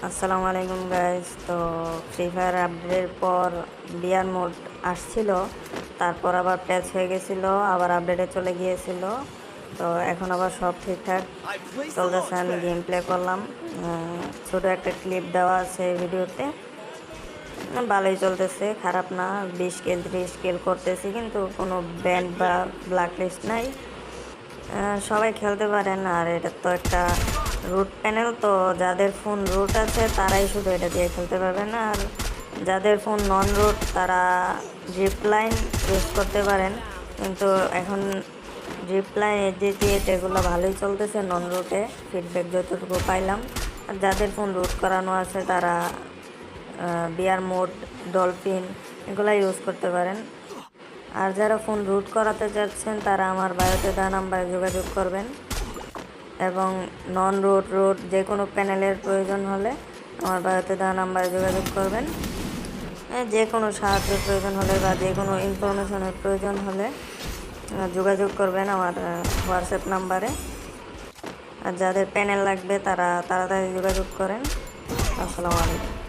আসসালামু আলাইকুম গাইস। তো ফ্রি ফায়ার আপডেটের পর বিয়ার মোড আসছিল, তারপর আবার প্যাচ হয়ে গেছিলো, আবার আপডেটে চলে গিয়েছিল। তো এখন আবার সব ঠিকঠাক চলতেছে। আমি গেম প্লে করলাম, ছোট একটা ক্লিপ দেওয়া আছে ভিডিওতে। ভালোই চলতেছে, খারাপ না। 20 কিল 30 কিল করতেছি, কিন্তু কোনো ব্যান্ড বা ব্ল্যাক লিস্ট নাই। সবাই খেলতে পারেন। আর এটা তো একটা রুট প্যানেল, তো যাদের ফোন রুট আছে তারাই শুধু এটা দিয়ে খেলতে পারবেন। আর যাদের ফোন নন রুট তারা জিপলাইন ইউজ করতে পারেন। কিন্তু এখন জিপলাইন এডিটি এগুলো ভালোই চলতেছে নন রুটে, ফিডব্যাক যতটুকু পাইলাম। আর যাদের ফোন রুট করানো আছে তারা বিয়ার মোড, ডলফিন এগুলো ইউজ করতে পারেন। আর যারা ফোন রুট করাতে যাচ্ছেন তারা আমার বায়োতে দেওয়া নাম্বারে যোগাযোগ করবেন, এবং নন রুট রুট যে কোনো প্যানেলের প্রয়োজন হলে আমার বায়োতে দেওয়া নাম্বারে যোগাযোগ করবেন। যে কোনো সাহায্যের প্রয়োজন হলে বা যে কোনো ইনফরমেশনের প্রয়োজন হলে যোগাযোগ করবেন আমার হোয়াটসঅ্যাপ নাম্বারে। আর যাদের প্যানেল লাগবে তারা তাড়াতাড়ি যোগাযোগ করেন। আসসালামু আলাইকুম।